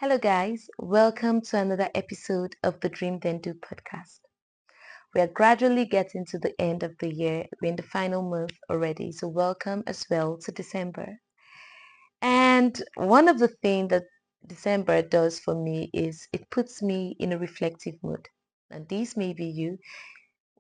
Hello, guys. Welcome to another episode of the Dream Then Do podcast. We are gradually getting to the end of the year. We're in the final month already, so welcome as well to December. And one of the things that December does for me is it puts me in a reflective mood. And this may be you.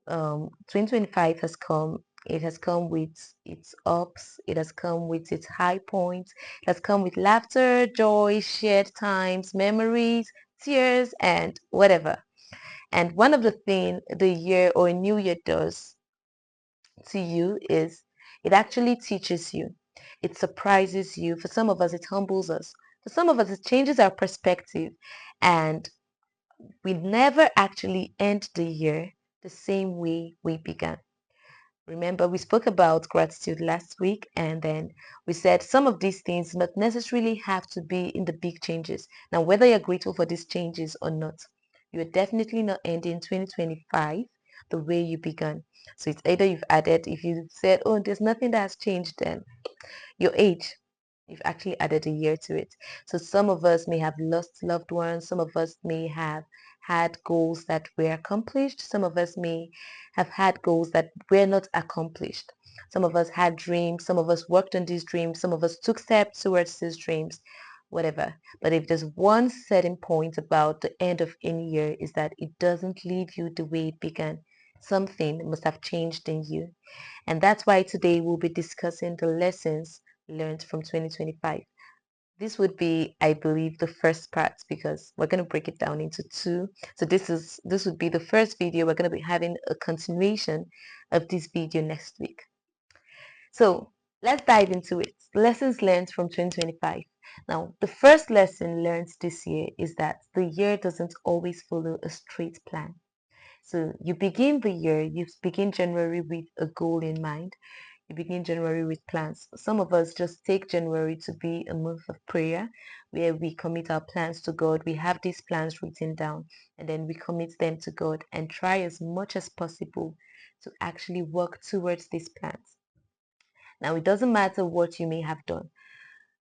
2025 has come. It has come with its ups. It has come with its high points. It has come with laughter, joy, shared times, memories, tears, and whatever. And one of the things the year or a new year does to you is it actually teaches you. It surprises you. For some of us, it humbles us. For some of us, it changes our perspective. And we never actually end the year the same way we began. Remember, we spoke about gratitude last week, and then we said some of these things not necessarily have to be in the big changes. Now, whether you're grateful for these changes or not, you're definitely not ending 2025 the way you began. So it's either you've added, if you said, oh, there's nothing that has changed, then your age, you've actually added a year to it. So some of us may have lost loved ones. Some of us may have had goals that were accomplished. Some of us may have had goals that were not accomplished. Some of us had dreams. Some of us worked on these dreams. Some of us took steps towards these dreams, whatever. But if there's one certain point about the end of any year is that it doesn't leave you the way it began. Something must have changed in you. And that's why today we'll be discussing the lessons learned from 2025. This would be, I believe, the first part because we're going to break it down into two. So this would be the first video. We're going to be having a continuation of this video next week. So let's dive into it. Lessons learned from 2025. Now, the first lesson learned this year is that the year doesn't always follow a straight plan. So you begin the year, you begin January with a goal in mind. You begin January with plans. Some of us just take January to be a month of prayer where we commit our plans to God. We have these plans written down and then we commit them to God and try as much as possible to actually work towards these plans. Now, it doesn't matter what you may have done.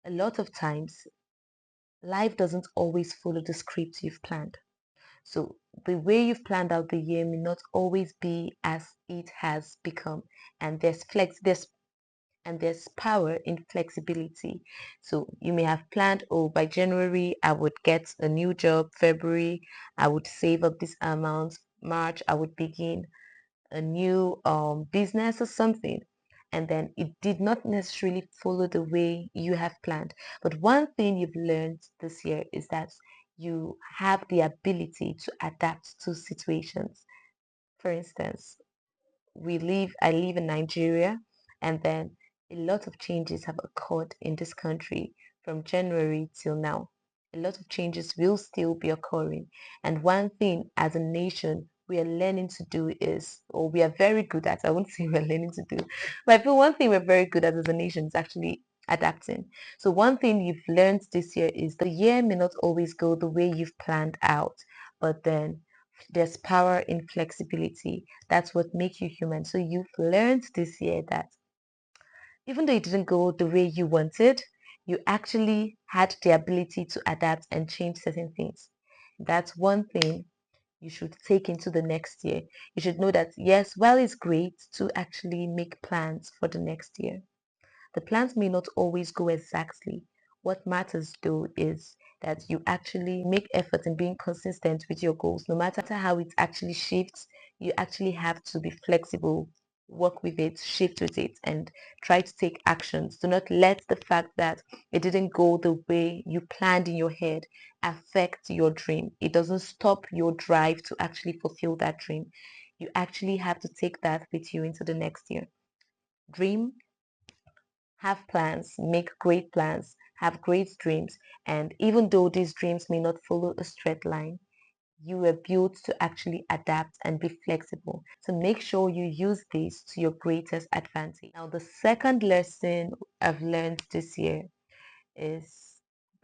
A lot of times, life doesn't always follow the script you've planned. So the way you've planned out the year may not always be as it has become. And there's power in flexibility. So you may have planned, oh, by January I would get a new job, February I would save up this amount, March I would begin a new business or something. And then it did not necessarily follow the way you have planned. But one thing you've learned this year is that you have the ability to adapt to situations. For instance, I live in Nigeria, and then a lot of changes have occurred in this country from January till now. A lot of changes will still be occurring. And one thing as a nation we are learning to do is, or we are very good at, I won't say we're learning to do, but I feel one thing we're very good at as a nation is actually adapting. So one thing you've learned this year is the year may not always go the way you've planned out, but then there's power in flexibility. That's what makes you human. So you've learned this year that even though it didn't go the way you wanted, you actually had the ability to adapt and change certain things. That's one thing you should take into the next year. You should know that, yes, while it's great to actually make plans for the next year, the plans may not always go exactly. What matters though is that you actually make effort in being consistent with your goals. No matter how it actually shifts, you actually have to be flexible, work with it, shift with it, and try to take actions. Do not let the fact that it didn't go the way you planned in your head affect your dream. It doesn't stop your drive to actually fulfill that dream. You actually have to take that with you into the next year. Dream, have plans, make great plans, have great dreams. And even though these dreams may not follow a straight line, you were built to actually adapt and be flexible. So make sure you use this to your greatest advantage. Now, the second lesson I've learned this year is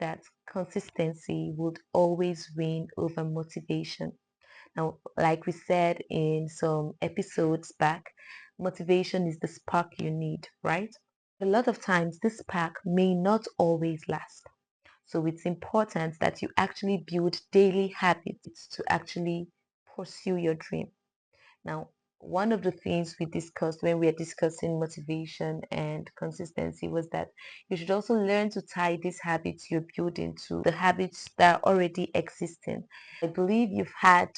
that consistency would always win over motivation. Now, like we said in some episodes back, motivation is the spark you need, right? A lot of times this spark may not always last. So it's important that you actually build daily habits to actually pursue your dream. Now, one of the things we discussed when we were discussing motivation and consistency was that you should also learn to tie these habits you're building to the habits that are already existing. I believe you've had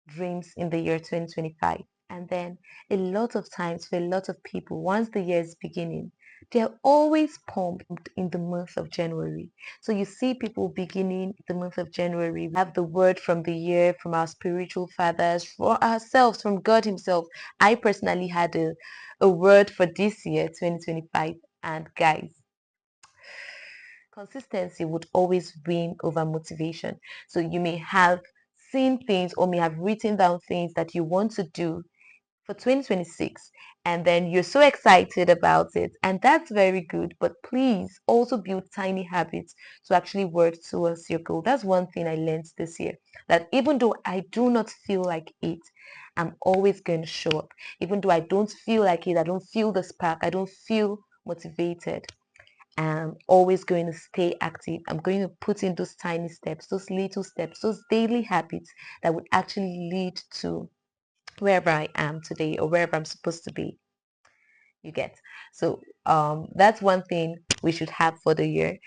dreams in the year 2025. And then a lot of times for a lot of people, once the year is beginning, they're always pumped in the month of January. So you see people beginning the month of January. We have the word from the year, from our spiritual fathers, for ourselves, from God Himself. I personally had a word for this year, 2025. And guys, consistency would always win over motivation. So you may have seen things or may have written down things that you want to do for 2026, and then you're so excited about it, and that's very good, but please also build tiny habits to actually work towards your goal. That's one thing I learned this year, that even though I do not feel like it, I'm always going to show up. Even though I don't feel like it, I don't feel the spark, I don't feel motivated, I'm always going to stay active. I'm going to put in those tiny steps, those little steps, those daily habits that would actually lead to wherever I am today or wherever I'm supposed to be. You get. So that's one thing we should have for the year.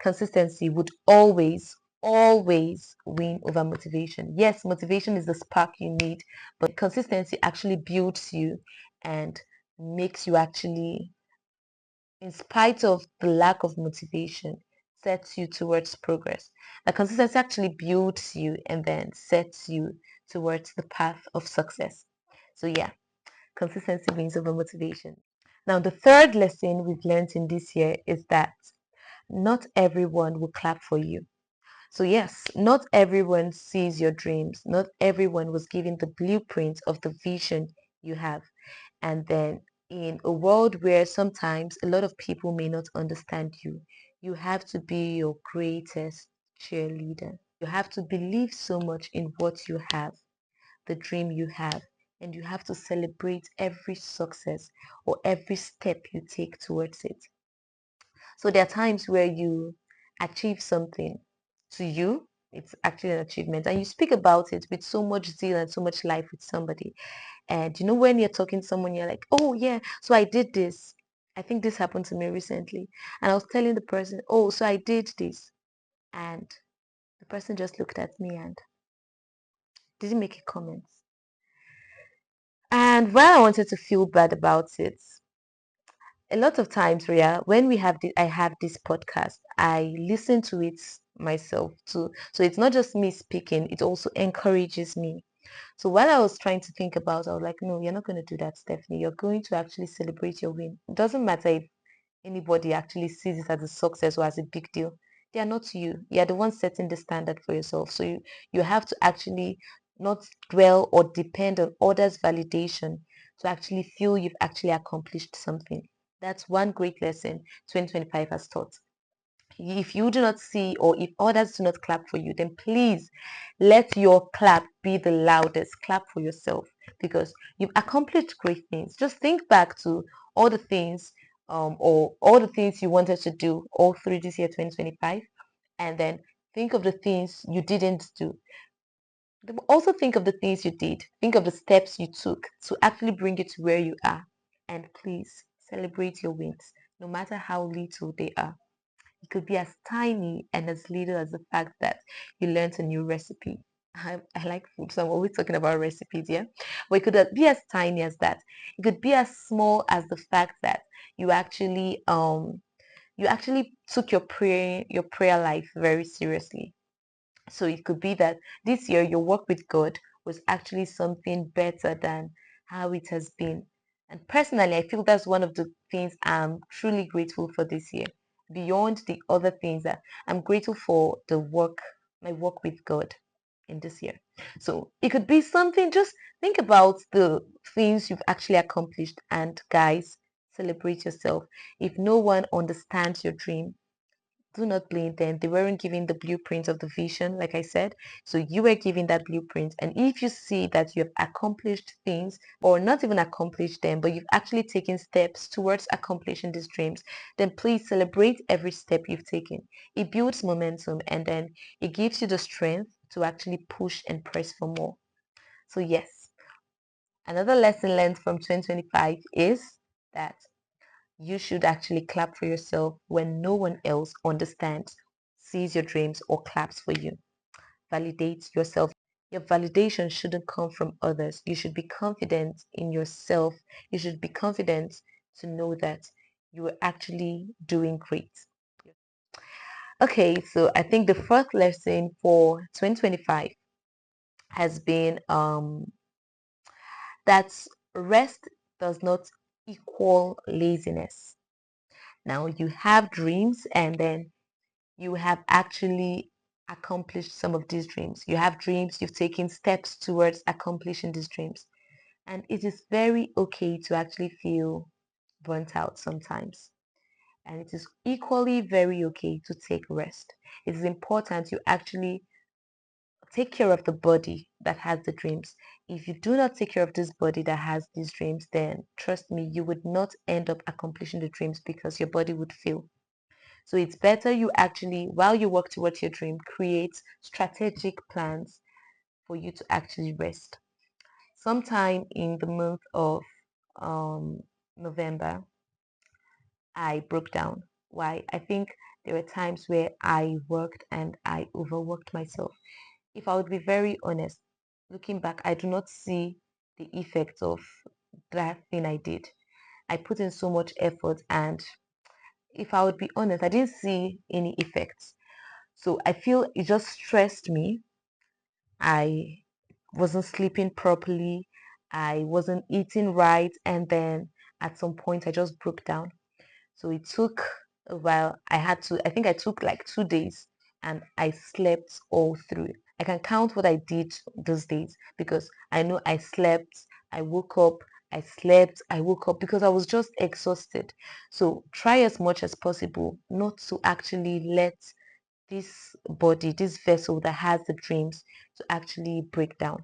Consistency would always win over motivation. Yes, motivation is the spark you need, but consistency actually builds you and makes you actually, in spite of the lack of motivation, sets you towards progress. The consistency actually builds you and then sets you towards the path of success. So yeah, consistency wins over motivation. Now, the third lesson we've learned in this year is that not everyone will clap for you. So yes, not everyone sees your dreams. Not everyone was given the blueprint of the vision you have. And then in a world where sometimes a lot of people may not understand you, you have to be your greatest cheerleader. You have to believe so much in what you have, the dream you have, and you have to celebrate every success or every step you take towards it. So there are times where you achieve something. To you, it's actually an achievement, and you speak about it with so much zeal and so much life with somebody. And you know, when you're talking to someone, you're like, oh yeah, so I did this. I think this happened to me recently. And I was telling the person, oh, so I did this. And the person just looked at me and didn't make a comment. And when I wanted to feel bad about it, a lot of times, Ria, when I have this podcast, I listen to it myself too. So it's not just me speaking; it also encourages me. So while I was trying to think about, I was like, no, you're not going to do that, Stephanie. You're going to actually celebrate your win. It doesn't matter if anybody actually sees it as a success or as a big deal. They are not you. You're the one setting the standard for yourself. So you have to actually not dwell or depend on others' validation to actually feel you've actually accomplished something. That's one great lesson 2025 has taught. If you do not see or if others do not clap for you, then please let your clap be the loudest. Clap for yourself because you've accomplished great things. Just think back to all the things or all the things you wanted to do all through this year 2025, and then think of the things you didn't do. Also think of the things you did. Think of the steps you took to actually bring you to where you are. And please celebrate your wins, no matter how little they are. It could be as tiny and as little as the fact that you learned a new recipe. I like food, so I'm always talking about recipes, yeah? But it could be as tiny as that. It could be as small as the fact that you actually took your prayer life very seriously. So it could be that this year your work with God was actually something better than how it has been. And personally, I feel that's one of the things I'm truly grateful for this year. Beyond the other things that I'm grateful for my work with God in this year. So it could be something, just think about the things you've actually accomplished. And guys, celebrate yourself. If no one understands your dream, Do not blame them. They weren't giving the blueprint of the vision, like I said. So you were giving that blueprint. And if you see that you have accomplished things, or not even accomplished them, but you've actually taken steps towards accomplishing these dreams, then please celebrate every step you've taken. It builds momentum, and then it gives you the strength to actually push and press for more. So yes, another lesson learned from 2025 is that you should actually clap for yourself when no one else understands, sees your dreams, or claps for you. Validate yourself. Your validation shouldn't come from others. You should be confident in yourself. You should be confident to know that you are actually doing great. Okay, so I think the first lesson for 2025 has been that rest does not equal laziness. Now you have dreams, and then you have actually accomplished some of these dreams. You have dreams, you've taken steps towards accomplishing these dreams. And it is very okay to actually feel burnt out sometimes. And it is equally very okay to take rest. It is important you actually take care of the body that has the dreams. If you do not take care of this body that has these dreams, then trust me, you would not end up accomplishing the dreams because your body would fail. So it's better you actually, while you work towards your dream, create strategic plans for you to actually rest. Sometime in the month of um, November, I broke down. Why? I think there were times where I worked and I overworked myself. If I would be very honest, looking back, I do not see the effects of that thing I did. I put in so much effort, and if I would be honest, I didn't see any effects. So I feel it just stressed me. I wasn't sleeping properly. I wasn't eating right. And then at some point, I just broke down. So it took a while. I think I took like 2 days, and I slept all through. I can count what I did those days because I know I slept, I woke up, I slept, I woke up because I was just exhausted. So try as much as possible not to actually let this body, this vessel that has the dreams to actually break down.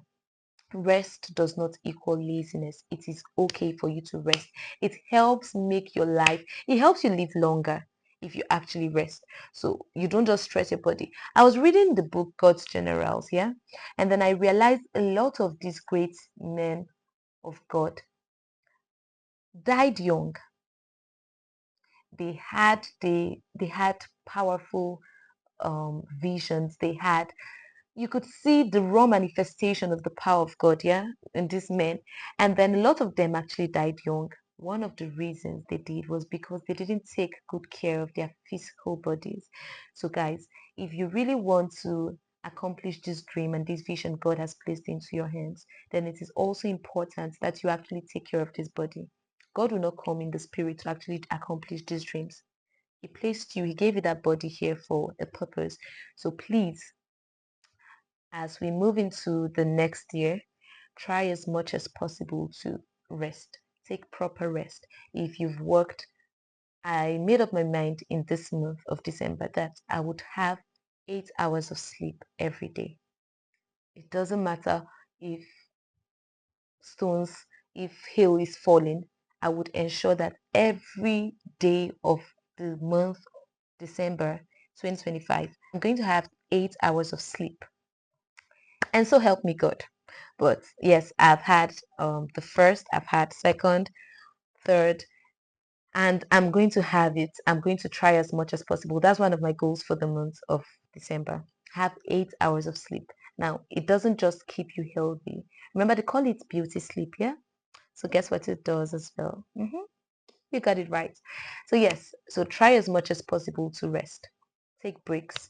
Rest does not equal laziness. It is okay for you to rest. It helps make your life, it helps you live longer if you actually rest. So you don't just stress your body. I was reading the book God's Generals, yeah? And then I realized a lot of these great men of God died young. They had powerful visions. You could see the raw manifestation of the power of God, yeah, in these men. And then a lot of them actually died young. One of the reasons they did was because they didn't take good care of their physical bodies. So, guys, if you really want to accomplish this dream and this vision God has placed into your hands, then it is also important that you actually take care of this body. God will not come in the spirit to actually accomplish these dreams. He placed you, He gave you that body here for a purpose. So please, as we move into the next year, try as much as possible to rest. Take proper rest. If you've worked, I made up my mind in this month of December that I would have 8 hours of sleep every day. It doesn't matter if stones, if hail is falling, I would ensure that every day of the month December 2025, I'm going to have 8 hours of sleep. And so help me God. But yes, I've had the first, I've had second, third, and I'm going to have it. I'm going to try as much as possible. That's one of my goals for the month of December. Have 8 hours of sleep. Now, it doesn't just keep you healthy. Remember, they call it beauty sleep, yeah? So guess what it does as well? You got it right. So yes, so try as much as possible to rest. Take breaks.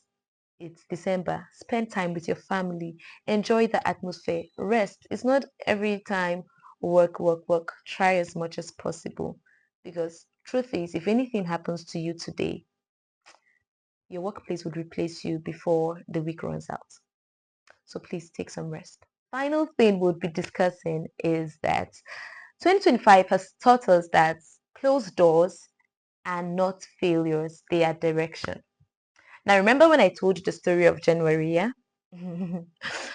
It's December. Spend time with your family. Enjoy the atmosphere. Rest. It's not every time work, work, work. Try as much as possible. Because truth is, if anything happens to you today, your workplace would replace you before the week runs out. So please take some rest. Final thing we'll be discussing is that 2025 has taught us that closed doors are not failures, they are direction. Now, remember when I told you the story of January, yeah?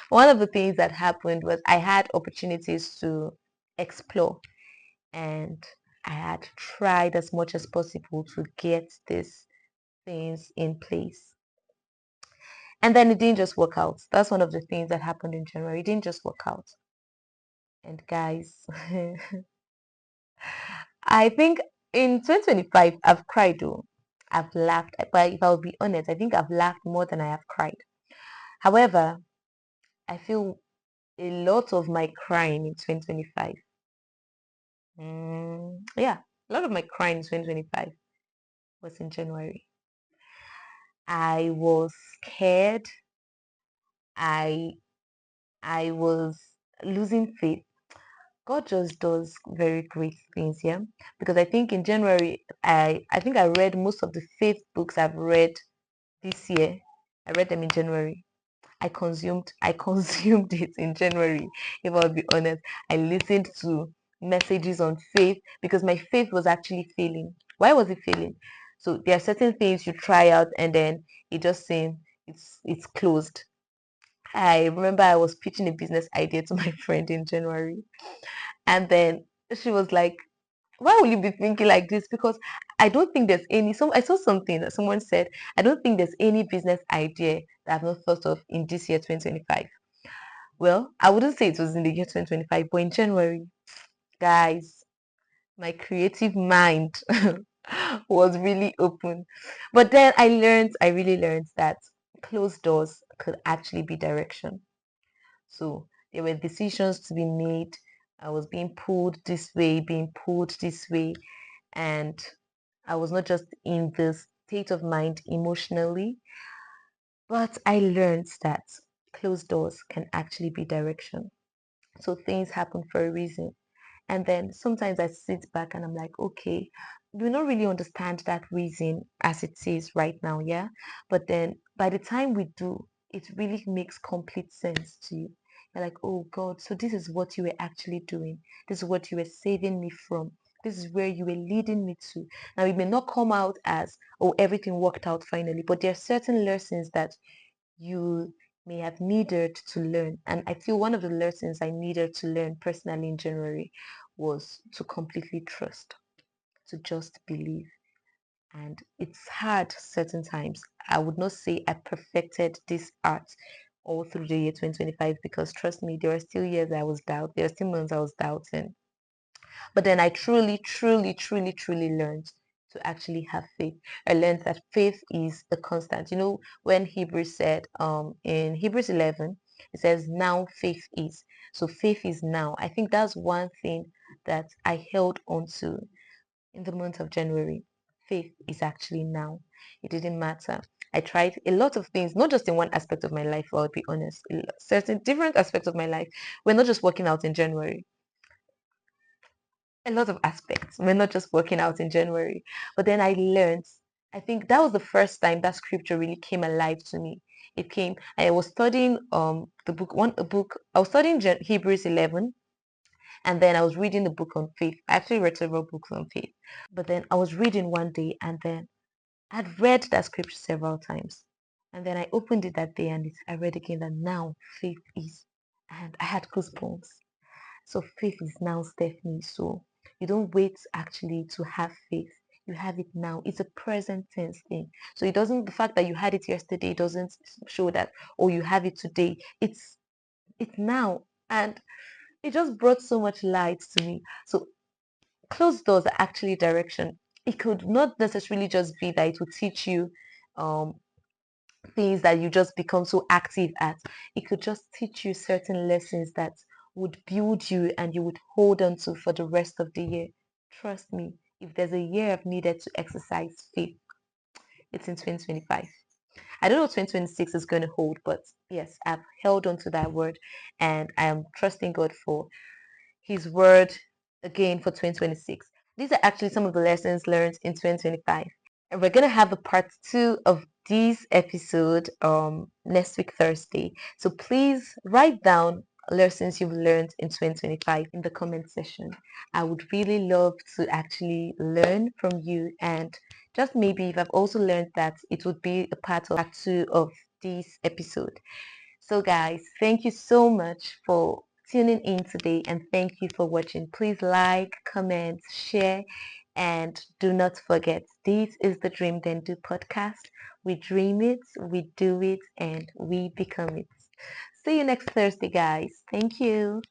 One of the things that happened was I had opportunities to explore, and I had tried as much as possible to get these things in place. And then it didn't just work out. That's one of the things that happened in January. It didn't just work out. And guys, I think in 2025, I've cried though. I've laughed. But if I'll be honest, I think I've laughed more than I have cried. However, I feel a lot of my crying in 2025. Yeah, a lot of my crying in 2025 was in January. I was scared. I I was losing faith. God just does very great things, yeah. Because I think in January, I think I read most of the faith books I've read this year. I read them in January. I consumed it in January. If I'll be honest, I listened to messages on faith because my faith was actually failing. Why was it failing? So there are certain things you try out and then it just saying it's closed. I remember I was pitching a business idea to my friend in January, and then she was like, why will you be thinking like this? Because I don't think there's any I saw something that someone said, I don't think there's any business idea that I've not thought of in this year 2025. Well, I wouldn't say it was in the year 2025, but in January, guys, my creative mind was really open. But then I really learned that closed doors could actually be direction. So there were decisions to be made. I was being pulled this way, being pulled this way, and I was not just in this state of mind emotionally, but I learned that closed doors can actually be direction. So things happen for a reason. And then sometimes I sit back and I'm like, okay, we don't really understand that reason as it is right now, yeah? But then by the time we do, it really makes complete sense to you. You're like, oh God, so this is what you were actually doing. This is what you were saving me from. This is where you were leading me to. Now, it may not come out as, oh, everything worked out finally, but there are certain lessons that you may have needed to learn. And I feel one of the lessons I needed to learn personally in January was to completely trust, to just believe. And it's hard certain times. I would not say I perfected this art all through the year 2025 because trust me, there are still years I was doubting. There are still months I was doubting. But then I truly, truly, truly, truly learned to actually have faith. I learned that faith is a constant. You know, when Hebrews said in Hebrews 11, it says, now faith is. So faith is now. I think that's one thing that I held on to in the month of January. Faith is actually now. It didn't matter. I tried a lot of things, not just in one aspect of my life, I'll be honest. Certain different aspects of my life were not just working out in January, a lot of aspects. We're not just working out in January. But then I learned, I think that was the first time that scripture really came alive to me. It came, I was studying the book, I was studying Hebrews 11, and then I was reading the book on faith. I actually read several books on faith. But then I was reading one day, and then I'd read that scripture several times. And then I opened it that day, and I read again that now faith is. And I had goosebumps. So faith is now, Stephanie. So you don't wait actually to have faith. You have it now. It's a present tense thing. So it doesn't, the fact that you had it yesterday doesn't show that, oh, you have it today. It's now. And it just brought so much light to me. So closed doors are actually direction. It could not necessarily just be that it will teach you um, things that you just become so active at. It could just teach you certain lessons that would build you and you would hold on to for the rest of the year. Trust me, if there's a year I've needed to exercise faith, it's in 2025. I don't know what 2026 is going to hold, but yes, I've held on to that word and I am trusting God for his word again for 2026. These are actually some of the lessons learned in 2025. And we're gonna have a part two of this episode next week Thursday. So please write down lessons you've learned in 2025 in the comment section. I would really love to actually learn from you and Just maybe if I've also learned that, it would be a part of part two of this episode. So, guys, thank you so much for tuning in today and thank you for watching. Please like, comment, share, and do not forget this is the Dream Then Do podcast. We dream it, we do it, and we become it. See you next Thursday, guys. Thank you.